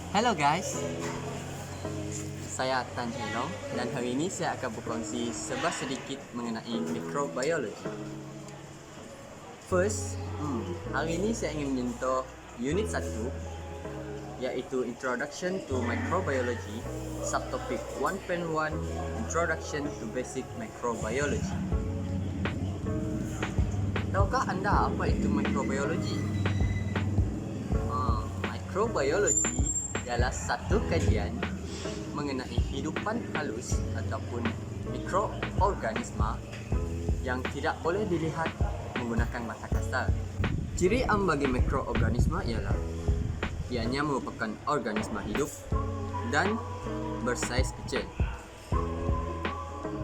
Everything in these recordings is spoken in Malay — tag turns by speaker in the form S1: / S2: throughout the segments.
S1: Hello guys, saya Tan Hilong dan hari ini saya akan berkongsi sedikit mengenai microbiology. First, hari ini saya ingin menyentuh unit 1 yaitu Introduction to Microbiology, subtopik 1.1 Introduction to Basic Microbiology. Tahukah anda apa itu microbiology? Microbiology ialah satu kajian mengenai hidupan halus ataupun mikroorganisma yang tidak boleh dilihat menggunakan mata kasar. Ciri am bagi mikroorganisma ialah ianya merupakan organisma hidup dan bersaiz kecil.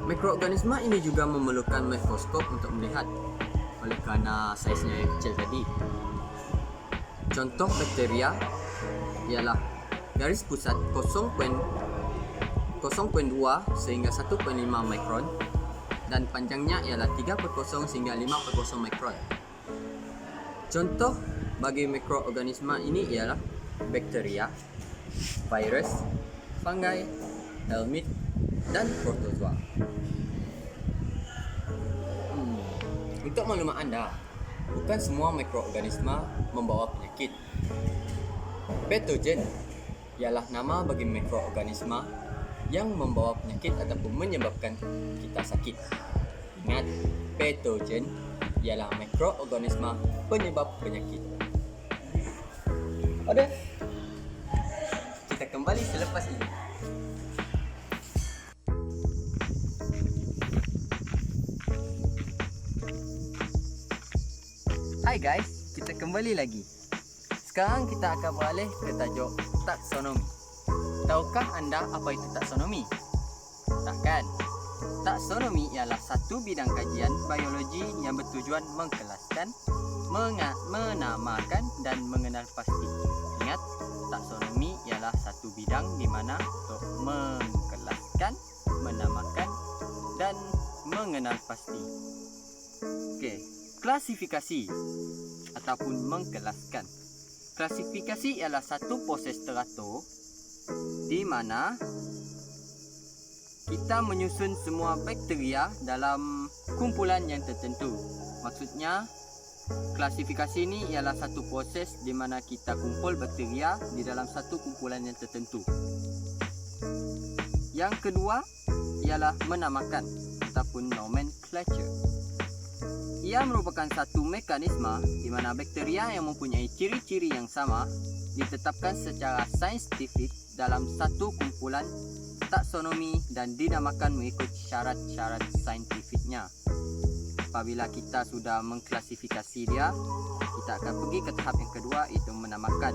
S1: Mikroorganisma ini juga memerlukan mikroskop untuk melihat oleh kerana saiznya yang kecil tadi. Contoh bakteria ialah garis pusat 0.2 sehingga 1.5 mikron dan panjangnya ialah 3.0 sehingga 5.0 mikron. Contoh bagi mikroorganisma ini ialah bakteria, virus, fungi, helminth dan protozoa. Untuk maklumat anda, bukan semua mikroorganisma membawa penyakit. Patogen ialah nama bagi mikroorganisma yang membawa penyakit ataupun menyebabkan kita sakit. Ingat, patogen ialah mikroorganisma penyebab penyakit. Oke, kita kembali selepas ini. Hai guys, kita kembali lagi. Sekarang kita akan beralih ke tajuk taksonomi. Tahukah anda apa itu taksonomi? Takkan? Taksonomi ialah satu bidang kajian biologi yang bertujuan mengkelaskan, menamakan dan mengenal pasti. Ingat, taksonomi ialah satu bidang di mana untuk mengkelaskan, menamakan dan mengenal pasti. Okey, klasifikasi ataupun mengkelaskan. Klasifikasi ialah satu proses teratur di mana kita menyusun semua bakteria dalam kumpulan yang tertentu. Maksudnya, klasifikasi ini ialah satu proses di mana kita kumpul bakteria di dalam satu kumpulan yang tertentu. Yang kedua ialah menamakan ataupun nomenclature. Ia merupakan satu mekanisme di mana bakteria yang mempunyai ciri-ciri yang sama ditetapkan secara saintifik dalam satu kumpulan taksonomi dan dinamakan mengikut syarat-syarat saintifiknya. Apabila kita sudah mengklasifikasi dia, kita akan pergi ke tahap yang kedua, iaitu menamakan,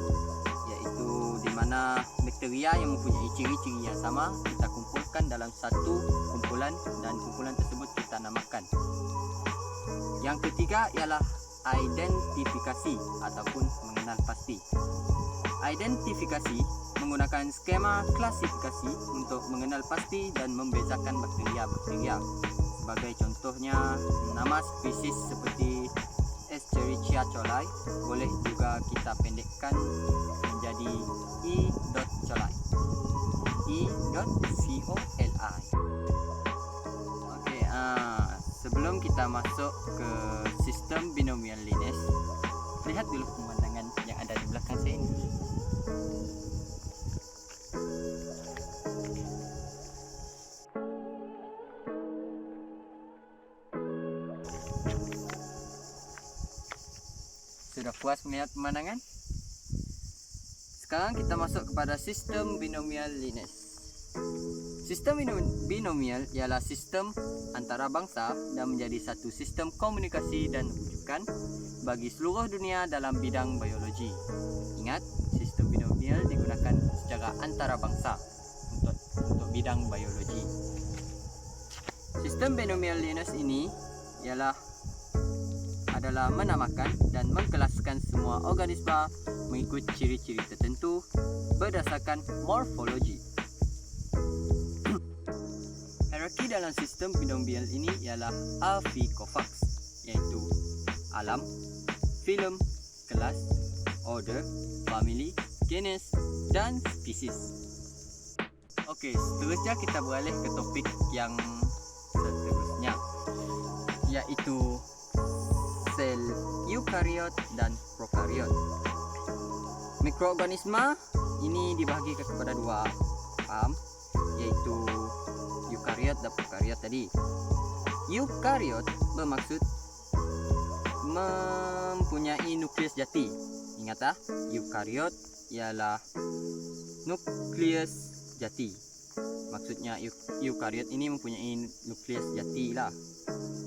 S1: iaitu di mana bakteria yang mempunyai ciri-ciri yang sama kita kumpulkan dalam satu kumpulan dan kumpulan tersebut kita namakan. Yang ketiga ialah identifikasi ataupun mengenal pasti. Identifikasi menggunakan skema klasifikasi untuk mengenal pasti dan membezakan bakteria-bakteria. Sebagai contohnya, nama spesies seperti Escherichia coli boleh juga kita pendekkan menjadi E. coli. E. coli. Okey, sebelum kita masuk ke sistem binomial lineage, lihat dulu pemandangan yang ada di belakang saya ini. Sudah puas melihat pemandangan? Sekarang kita masuk kepada sistem binomial lineage. Sistem binomial ialah sistem antarabangsa dan menjadi satu sistem komunikasi dan rujukan bagi seluruh dunia dalam bidang biologi. Ingat, sistem binomial digunakan secara antarabangsa untuk bidang biologi. Sistem binomial lineage ini adalah menamakan dan mengkelaskan semua organisma mengikut ciri-ciri tertentu berdasarkan morfologi. Hierarki dalam sistem binomial ini ialah Alphi-Cofax, iaitu alam, filum, kelas, order, family, genus, dan spesies. Okey, seterusnya kita beralih ke topik yang seterusnya, iaitu sel eukariot dan prokariot. Mikroorganisma ini dibahagi kepada dua faham, iaitu eukariot dan prokariot tadi. Eukariot bermaksud mempunyai nukleus jati. Ingat eukariot ialah nukleus jati. Maksudnya eukariot ini mempunyai nukleus jati lah.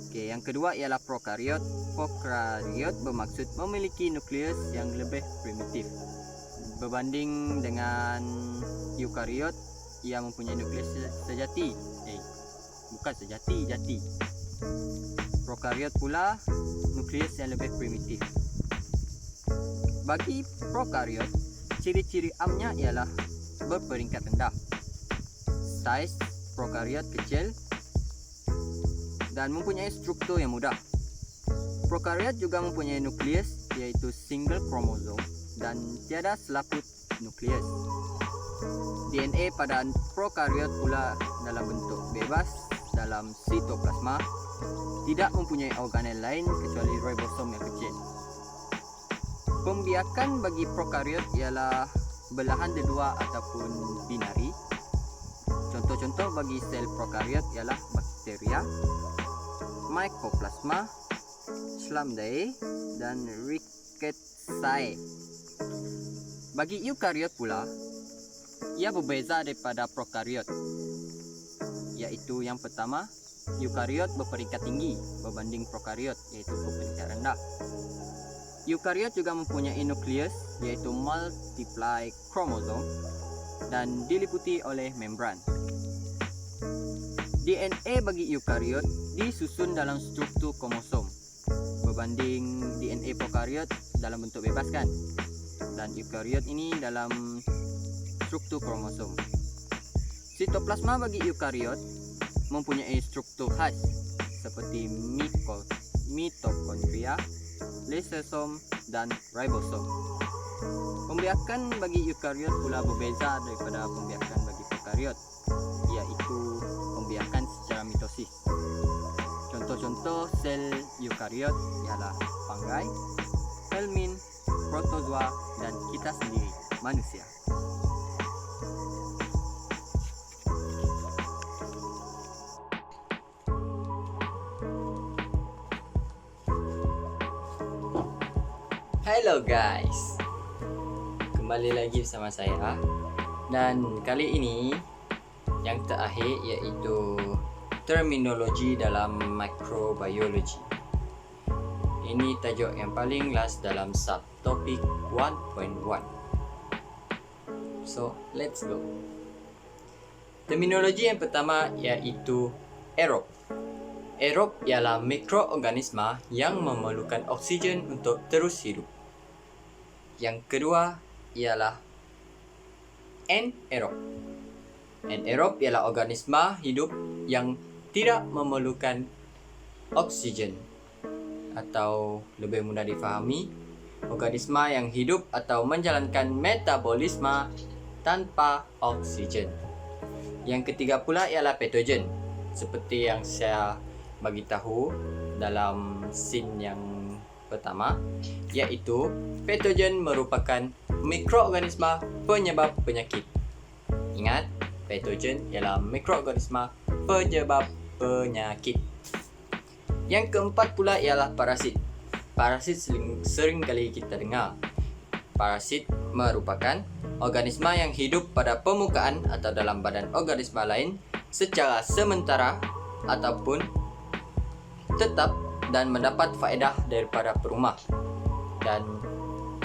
S1: Okey, yang kedua ialah prokariot. Prokariot bermaksud memiliki nukleus yang lebih primitif. Berbanding dengan eukariot, ia mempunyai nukleus sejati. Bukan sejati, jati. Prokariot pula nukleus yang lebih primitif. Bagi prokariot, ciri-ciri amnya ialah berperingkat rendah. Saiz prokariot kecil dan mempunyai struktur yang mudah. Prokariot juga mempunyai nukleus iaitu single kromosom dan tiada selaput nukleus. DNA pada prokariot pula dalam bentuk bebas dalam sitoplasma, tidak mempunyai organel lain kecuali ribosom yang kecil. Pembiakan bagi prokariot ialah belahan dedua ataupun binari. Contoh-contoh bagi sel prokariot ialah bakteria, mycoplasma, Schlamdae dan Rickettsia. Bagi eukariot pula, ia berbeza daripada prokariot, iaitu yang pertama, eukariot berperingkat tinggi berbanding prokariot, iaitu berperingkat rendah. Eukariot juga mempunyai nukleus iaitu multiply kromosom dan diliputi oleh membran. DNA bagi eukariot disusun dalam struktur kromosom berbanding DNA prokariot dalam bentuk bebas kan. Dan eukariot ini dalam struktur kromosom. Sitoplasma bagi eukariot mempunyai struktur khas seperti mitokondria, lisosom dan ribosom. Pembiakan bagi eukariot pula berbeza daripada pembiakan bagi prokariot, iaitu pembiakan secara mitosis. Contoh-contoh sel eukariot ialah fungi, helmin, protozoa dan kita sendiri, manusia. Hello guys, kembali lagi bersama saya. Dan kali ini yang terakhir iaitu terminologi dalam microbiology. Ini tajuk yang paling last dalam subtopik 1.1. So, let's go. Terminologi yang pertama iaitu aerob. Aerob ialah mikroorganisma yang memerlukan oksigen untuk terus hidup. Yang kedua ialah anaerob. Anaerob ialah organisma hidup yang tidak memerlukan oksigen, atau lebih mudah difahami, organisma yang hidup atau menjalankan metabolisme tanpa oksigen. Yang ketiga pula ialah patogen, seperti yang saya bagi tahu dalam scene yang pertama, iaitu patogen merupakan mikroorganisma penyebab penyakit. Ingat, patogen ialah mikroorganisma penyebab penyakit. Yang keempat pula ialah parasit. Parasit sering kali kita dengar. Parasit merupakan organisma yang hidup pada permukaan atau dalam badan organisma lain secara sementara ataupun tetap dan mendapat faedah daripada perumah. Dan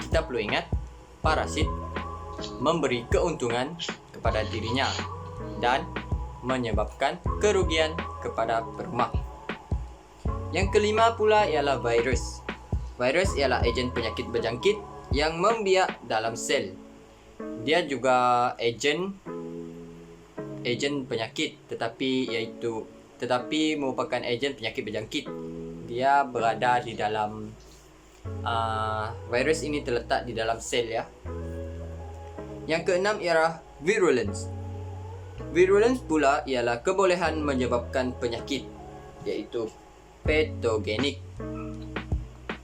S1: kita perlu ingat, parasit memberi keuntungan kepada dirinya dan menyebabkan kerugian kepada perumah. Yang kelima pula ialah virus. Virus ialah ejen penyakit berjangkit yang membiak dalam sel. Dia juga ejen penyakit tetapi merupakan ejen penyakit berjangkit. Dia berada di dalam virus ini terletak di dalam sel ya. Yang keenam ialah virulence. Virulence pula ialah kebolehan menyebabkan penyakit, iaitu patogenik.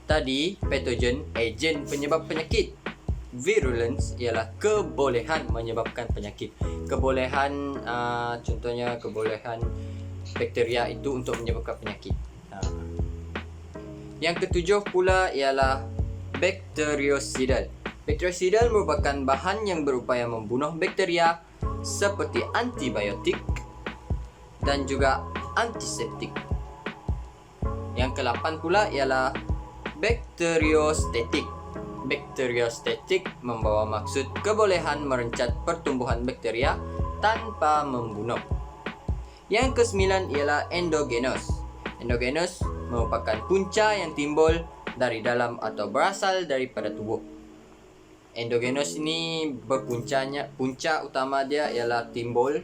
S1: Tadi patogen, ejen penyebab penyakit. Virulence ialah kebolehan menyebabkan penyakit. Kebolehan contohnya kebolehan bakteria itu untuk menyebabkan penyakit. Yang ketujuh pula ialah bactericidal. Bactericidal merupakan bahan yang berupaya membunuh bakteria seperti antibiotik dan juga antiseptik. Yang ke-8 pula ialah bakteriostatik. Bakteriostatik membawa maksud kebolehan merencat pertumbuhan bakteria tanpa membunuh. Yang ke-9 ialah endogenous. Endogenous merupakan punca yang timbul dari dalam atau berasal daripada tubuh. Endogenous ini punca utama dia ialah timbul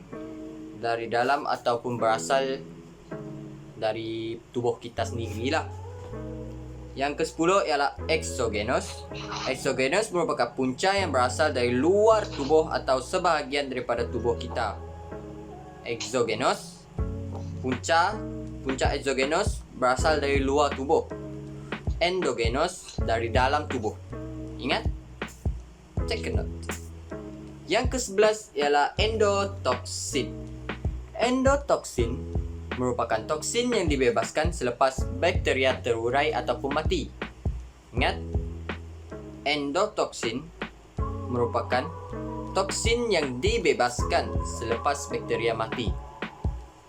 S1: dari dalam ataupun berasal dari tubuh kita sendirilah. Yang ke-10 ialah exogenous. Exogenous merupakan punca yang berasal dari luar tubuh atau sebahagian daripada tubuh kita. Exogenous, punca exogenous berasal dari luar tubuh. Endogenous dari dalam tubuh. Ingat? Take a note. Yang ke-11 ialah endotoxin. Endotoxin merupakan toksin yang dibebaskan selepas bakteria terurai ataupun mati. Ingat, endotoxin merupakan toksin yang dibebaskan selepas bakteria mati.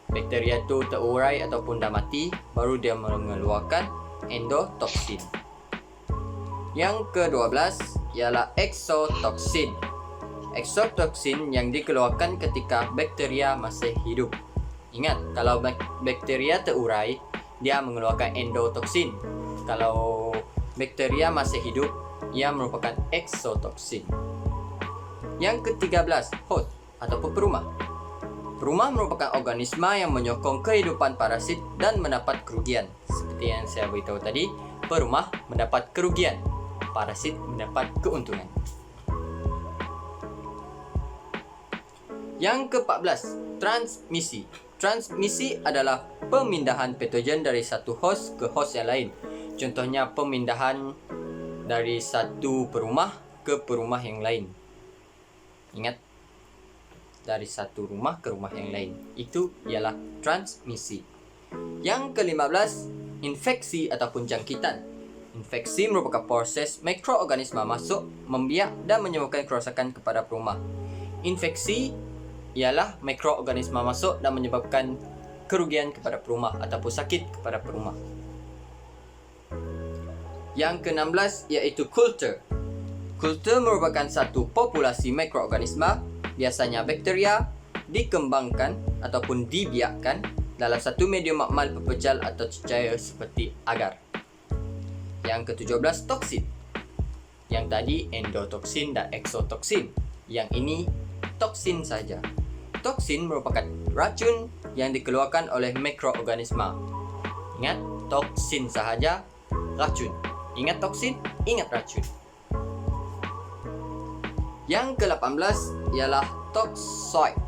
S1: Bakteria itu terurai ataupun dah mati, baru dia mengeluarkan endotoxin. Yang ke-12 ialah exotoxin. Exotoxin yang dikeluarkan ketika bakteria masih hidup. Ingat, kalau bakteria terurai, dia mengeluarkan endotoxin. Kalau bakteria masih hidup, ia merupakan exotoxin. Yang ke-13, host ataupun perumah. Perumah merupakan organisma yang menyokong kehidupan parasit dan mendapat kerugian. Seperti yang saya beritahu tadi, perumah mendapat kerugian, parasit mendapat keuntungan. Yang ke-14, transmisi. Transmisi adalah pemindahan patogen dari satu host ke host yang lain. Contohnya pemindahan dari satu perumah ke perumah yang lain. Ingat, dari satu rumah ke rumah yang lain. Itu ialah transmisi. Yang ke-15, infeksi ataupun jangkitan. Infeksi merupakan proses mikroorganisma masuk, membiak dan menyebabkan kerosakan kepada perumah. Infeksi ialah mikroorganisma masuk dan menyebabkan kerugian kepada perumah ataupun sakit kepada perumah. Yang ke-16 iaitu kultur. Kultur merupakan satu populasi mikroorganisma, biasanya bakteria, dikembangkan ataupun dibiakkan dalam satu medium makmal pepejal atau cecair seperti agar. Yang ke-17 toksin. Yang tadi endotoksin dan exotoksin. Yang ini toksin saja. Toksin merupakan racun yang dikeluarkan oleh mikroorganisma. Ingat, toksin sahaja, racun. Ingat toksin, ingat racun. Yang ke-18 ialah toxoid.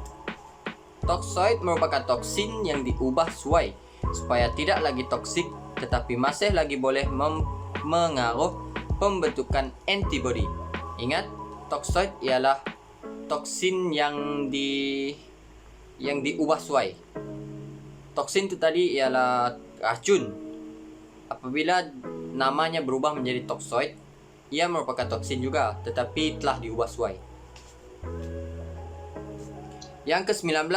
S1: Toxoid merupakan toksin yang diubah suai supaya tidak lagi toksik tetapi masih lagi boleh mengaruh pembentukan antibody. Ingat, toxoid ialah toksin yang diubah suai. Toksin itu tadi ialah racun. Apabila namanya berubah menjadi toxoid, ia merupakan toksin juga tetapi telah diubah suai. Yang ke-19,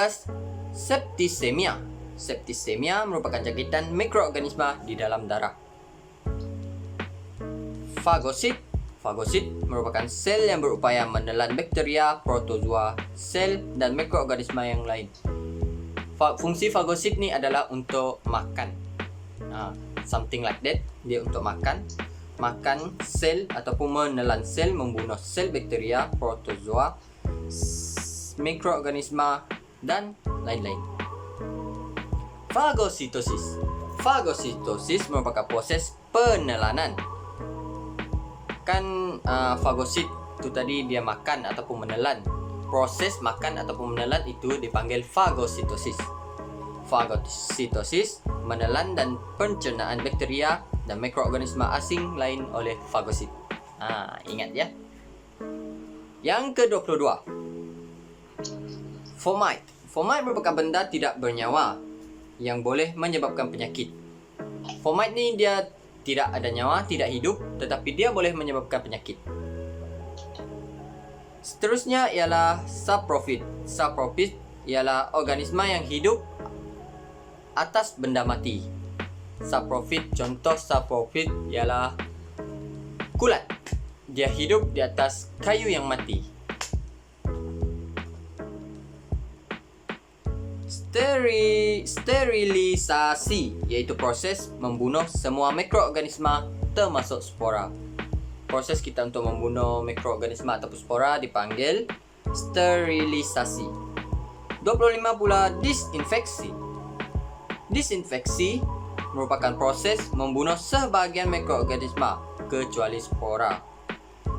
S1: septicemia. Septicemia merupakan jangkitan mikroorganisma di dalam darah. Fagosit. Fagosit merupakan sel yang berupaya menelan bakteria, protozoa, sel dan mikroorganisma yang lain. Fungsi fagosit ni adalah untuk makan. Something like that. Dia untuk makan sel ataupun menelan sel, membunuh sel bakteria, protozoa, mikroorganisma dan lain-lain. Fagositosis. Fagositosis merupakan proses penelanan. Kan fagosit waktu tadi dia makan ataupun menelan. Proses makan ataupun menelan itu dipanggil fagositosis. Fagositosis, menelan dan pencernaan bakteria dan mikroorganisma asing lain oleh fagosit. Ingat ya. Yang ke-22, fomite. Fomite merupakan benda tidak bernyawa yang boleh menyebabkan penyakit. Fomite ni dia tidak ada nyawa, tidak hidup, tetapi dia boleh menyebabkan penyakit. Seterusnya ialah saprophyte. Saprophyte ialah organisma yang hidup atas benda mati. Saprophyte, contoh saprophyte ialah kulat. Dia hidup di atas kayu yang mati. Sterilisasi iaitu proses membunuh semua mikroorganisma termasuk spora. Proses kita untuk membunuh mikroorganisma ataupun spora dipanggil sterilisasi. 25 pula disinfeksi. Disinfeksi merupakan proses membunuh sebahagian mikroorganisma kecuali spora.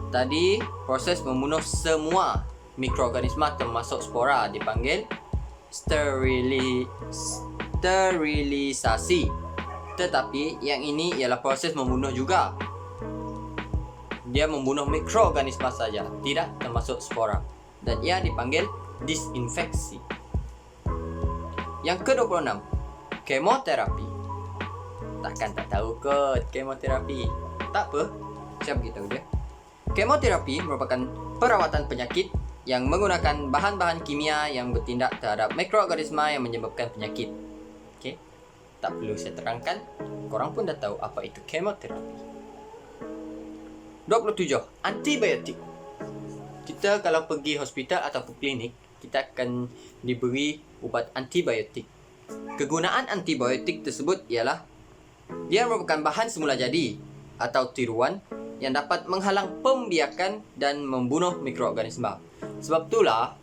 S1: Tadi proses membunuh semua mikroorganisma termasuk spora dipanggil sterilisasi. Tetapi yang ini ialah proses membunuh juga. Dia membunuh mikroorganisma saja, tidak termasuk spora, dan ia dipanggil disinfeksi. Yang ke-26, kemoterapi. Takkan tak tahu kot kemoterapi. Tak apa, saya beritahu dia. Kemoterapi merupakan perawatan penyakit yang menggunakan bahan-bahan kimia yang bertindak terhadap mikroorganisma yang menyebabkan penyakit. Okey, tak perlu saya terangkan, korang pun dah tahu apa itu kemoterapi. 27. Antibiotik. Kita kalau pergi hospital ataupun klinik, kita akan diberi ubat antibiotik. Kegunaan antibiotik tersebut ialah dia merupakan bahan semula jadi atau tiruan yang dapat menghalang pembiakan dan membunuh mikroorganisma. Sebab itulah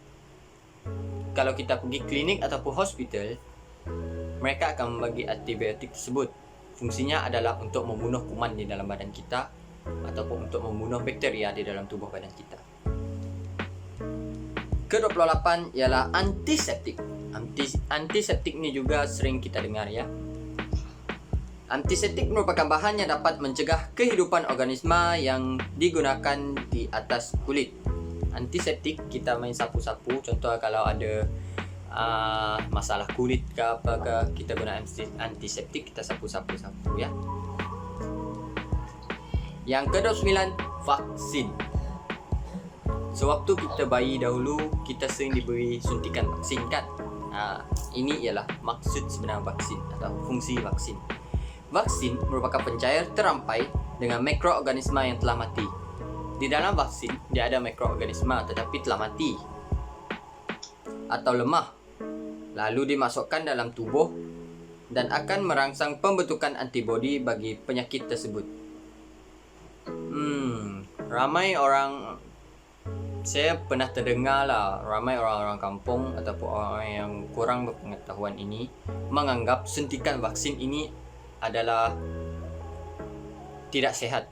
S1: kalau kita pergi klinik ataupun hospital, mereka akan membagi antibiotik tersebut. Fungsinya adalah untuk membunuh kuman di dalam badan kita ataupun untuk membunuh bakteria di dalam tubuh badan kita. Ke-28 ialah antiseptik. Antiseptik ni juga sering kita dengar ya. Antiseptik merupakan bahan yang dapat mencegah kehidupan organisma yang digunakan di atas kulit. Antiseptik kita main sapu-sapu, contoh kalau ada masalah kulit ke apa ke, kita guna antiseptik, kita sapu-sapu ya. Yang ke-29, vaksin. Sewaktu kita bayi dahulu, kita sering diberi suntikan vaksin kan? Ini ialah maksud sebenar vaksin atau fungsi vaksin. Vaksin merupakan pencair terampai dengan mikroorganisma yang telah mati. Di dalam vaksin, dia ada mikroorganisma tetapi telah mati atau lemah. Lalu dimasukkan dalam tubuh dan akan merangsang pembentukan antibodi bagi penyakit tersebut. Ramai orang, saya pernah terdengar lah, ramai orang-orang kampung ataupun orang yang kurang berpengetahuan ini menganggap suntikan vaksin ini adalah tidak sehat.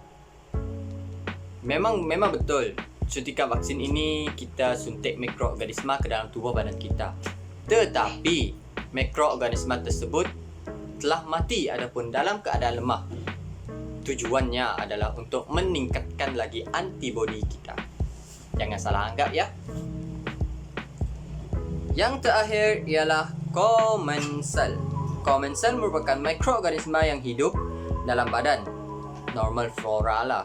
S1: Memang betul, suntikan vaksin ini kita suntik mikroorganisma ke dalam tubuh badan kita. Tetapi mikroorganisma tersebut telah mati adapun dalam keadaan lemah. Tujuannya adalah untuk meningkatkan lagi antibodi kita. Jangan salah anggap ya. Yang terakhir ialah komensel. Komensel merupakan mikroorganisma yang hidup dalam badan, normal flora lah.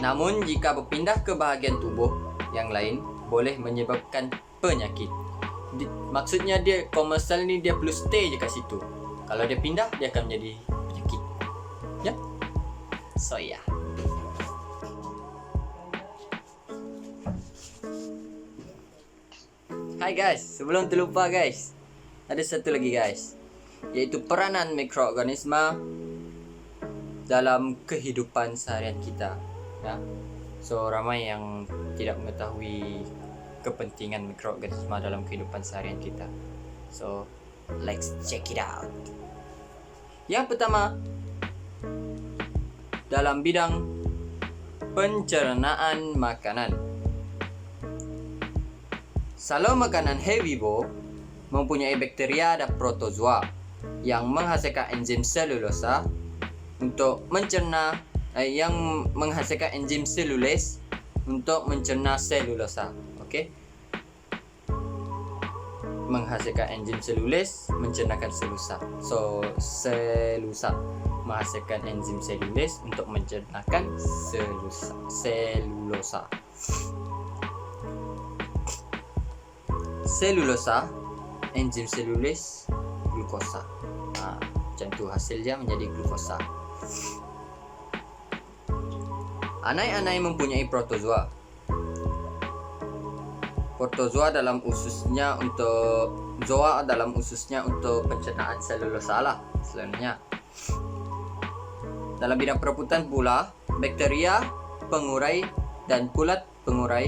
S1: Namun jika berpindah ke bahagian tubuh yang lain, boleh menyebabkan penyakit. Maksudnya dia komensel ni dia perlu stay je kat situ. Kalau dia pindah, dia akan menjadi penyakit. Ya? So yeah. Hai guys, sebelum terlupa guys, ada satu lagi guys, iaitu peranan mikroorganisma dalam kehidupan seharian kita ya. So ramai yang tidak mengetahui kepentingan mikroorganisma dalam kehidupan seharian kita. So let's check it out. Yang pertama, dalam bidang Pencernaan makanan. Saluran makanan herbivore mempunyai bakteria dan protozoa yang menghasilkan enzim selulosa untuk mencerna yang menghasilkan enzim selules untuk mencerna selulosa. Okey. Menghasilkan enzim selules mencernakan selulosa. Selulosa menghasilkan enzim selules untuk mencernakan selulosa. Selulosa, enzim selules, glukosa. Macam tu hasilnya menjadi glukosa. Anai-anai mempunyai protozoa. Protozoa dalam ususnya untuk pencernaan selulosa lah sebenarnya. Dalam bidang perebutan pula, bakteria pengurai dan kulat pengurai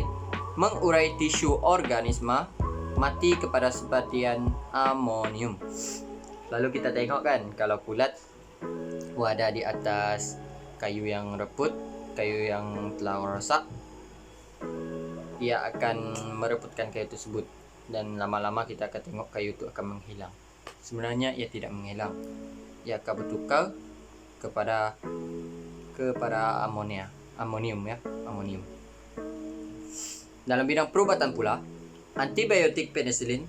S1: mengurai tisu organisma mati kepada sebatian amonium. Lalu kita tengok kan, kalau kulat ada di atas kayu yang reput, kayu yang telah rosak, ia akan merebutkan kayu tersebut dan lama-lama kita akan tengok kayu itu akan menghilang. Sebenarnya ia tidak menghilang, ia akan bertukar kepada amonium. Dalam bidang perubatan pula, antibiotik penicillin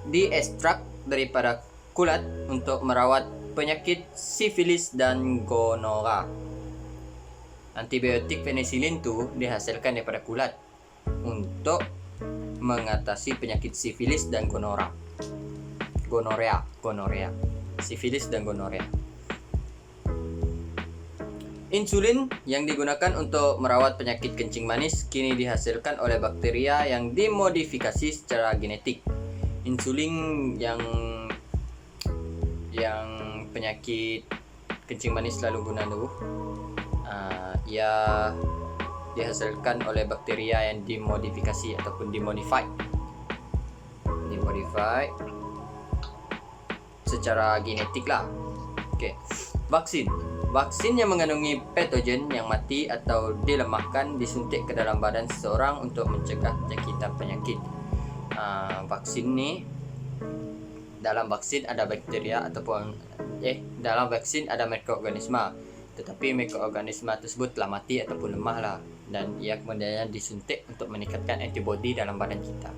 S1: diekstrak daripada kulat untuk merawat penyakit sifilis dan gonora. Antibiotik penicillin tu dihasilkan daripada kulat untuk mengatasi penyakit sifilis dan gonorea. Sifilis dan gonorea. Insulin yang digunakan untuk merawat penyakit kencing manis kini dihasilkan oleh bakteria yang dimodifikasi secara genetik. Insulin yang penyakit kencing manis selalu guna tu, ia dihasilkan oleh bakteria yang dimodifikasi ataupun dimodified secara genetik lah. Okey. Vaksin yang mengandungi patogen yang mati atau dilemahkan disuntik ke dalam badan seseorang untuk mencegah jangkitan penyakit. Dalam vaksin ada bakteria dalam vaksin ada mikroorganisma, tetapi mikroorganisma tersebut telah mati ataupun lemah lah, dan ia kemudian disuntik untuk meningkatkan antibodi dalam badan kita.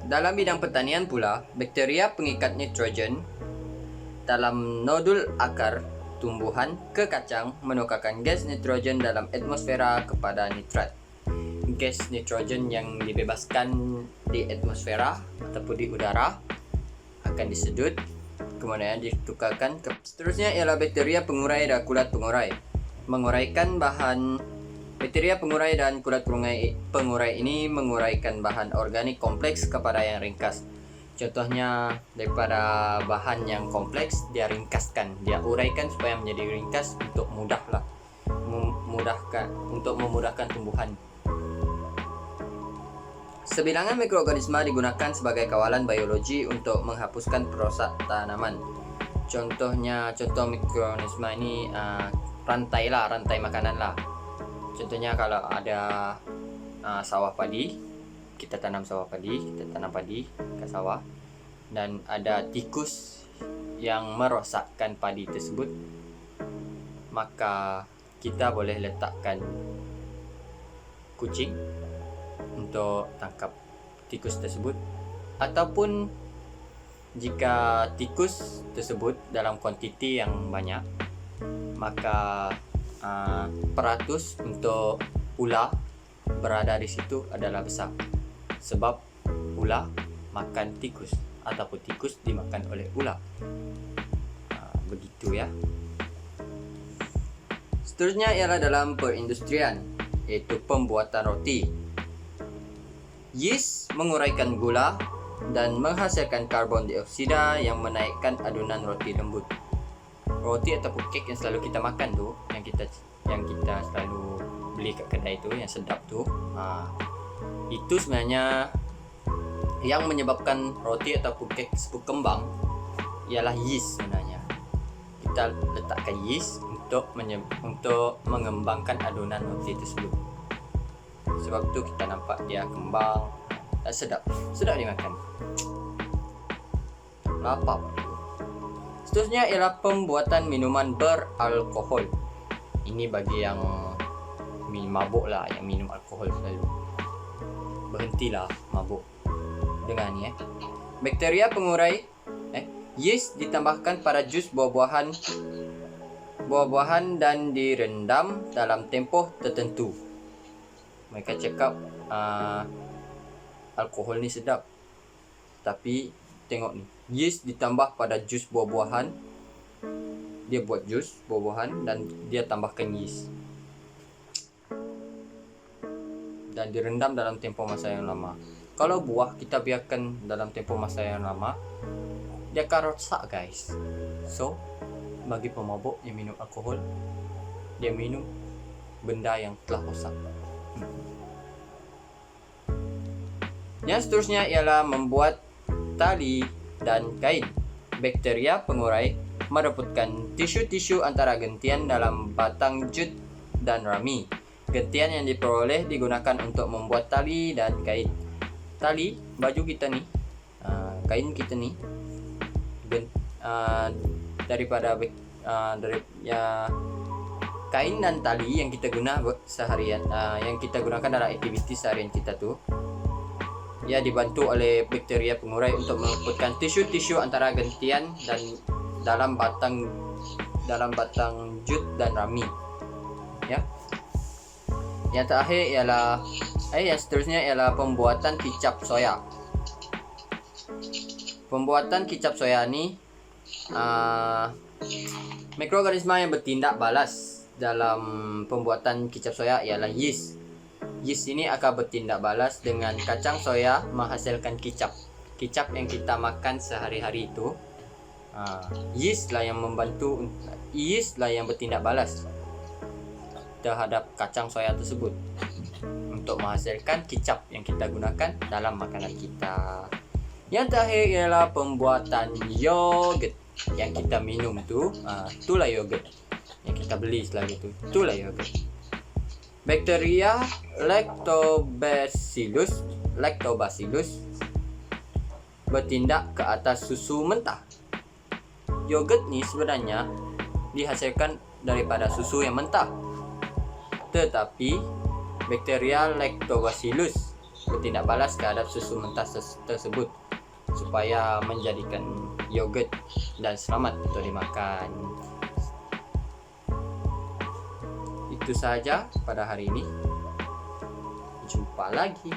S1: Dalam bidang pertanian pula, bakteria pengikat nitrogen dalam nodul akar tumbuhan ke kacang menukarkan gas nitrogen dalam atmosfera kepada nitrat. Gas nitrogen yang dibebaskan di atmosfera ataupun di udara akan disedut, kemudian ditukarkan ke. Seterusnya ialah bakteria pengurai dan kulat pengurai. Bakteria pengurai dan kulat pengurai ini menguraikan bahan organik kompleks kepada yang ringkas. Contohnya, daripada bahan yang kompleks dia ringkaskan, dia uraikan supaya menjadi ringkas untuk memudahkan tumbuhan. Sebilangan mikroorganisma digunakan sebagai kawalan biologi untuk menghapuskan perosak tanaman. Contoh mikroorganisma ini rantai makanan lah. Contohnya kalau ada sawah padi, kita tanam padi ke sawah, dan ada tikus yang merosakkan padi tersebut, maka kita boleh letakkan kucing untuk tangkap tikus tersebut, ataupun jika tikus tersebut dalam kuantiti yang banyak, maka peratus untuk ular berada di situ adalah besar, sebab ular makan tikus ataupun tikus dimakan oleh ular. Begitu ya. Seterusnya ialah dalam perindustrian, iaitu pembuatan roti. Yeast menguraikan gula dan menghasilkan karbon dioksida yang menaikkan adunan roti lembut. Roti ataupun kek yang selalu kita makan tu, yang kita selalu beli kat kedai tu, yang sedap tu, itu sebenarnya yang menyebabkan roti ataupun kek berkembang ialah yeast sebenarnya. Kita letakkan yeast untuk mengembangkan adonan roti tersebut. Sebab tu kita nampak dia kembang dan sedap dimakan. Lapar. Seterusnya ialah pembuatan minuman beralkohol. Ini bagi yang mabuk lah, yang minum alkohol selalu. Berhentilah mabuk dengan ni. Bakteria pengurai yeast ditambahkan pada jus buah-buahan dan direndam dalam tempoh tertentu. Mereka cakap alkohol ni sedap, tapi tengok ni, yeast ditambah pada jus buah-buahan. Dia buat jus buah-buahan dan dia tambahkan yeast dan direndam dalam tempoh masa yang lama. Kalau buah kita biarkan dalam tempoh masa yang lama, dia akan rosak, guys. So, bagi pemabuk yang minum alkohol, dia minum benda yang telah rosak. Yang seterusnya ialah membuat tali dan kain. Bakteria pengurai merebutkan tisu-tisu antara gentian dalam batang jut dan rami. Gentian yang diperoleh digunakan untuk membuat tali dan kain. Tali, baju kita ni, kain kita ni, kain dan tali yang kita guna seharian, yang kita gunakan dalam aktiviti seharian kita tu, ia dibantu oleh bakteria pengurai untuk meluputkan tisu-tisu antara gentian dan dalam batang jut dan rami. Ya. Yang terakhir ialah yang seterusnya ialah pembuatan kicap soya. Pembuatan kicap soya ni mikroorganisma yang bertindak balas dalam pembuatan kicap soya ialah yeast. Yeast ini akan bertindak balas dengan kacang soya menghasilkan kicap. Kicap yang kita makan sehari-hari itu, yeast lah yang bertindak balas terhadap kacang soya tersebut untuk menghasilkan kicap yang kita gunakan dalam makanan kita. Yang terakhir ialah pembuatan yogurt yang kita minum tu, itulah yogurt yang kita beli selalu tu, itulah yogurt. Bakteria Lactobacillus bertindak ke atas susu mentah. Yogurt ni sebenarnya dihasilkan daripada susu yang mentah, tetapi bakteria Lactobacillus bertindak balas terhadap susu mentah tersebut supaya menjadikan yogurt dan selamat untuk dimakan. Itu sahaja pada hari ini. Jumpa lagi.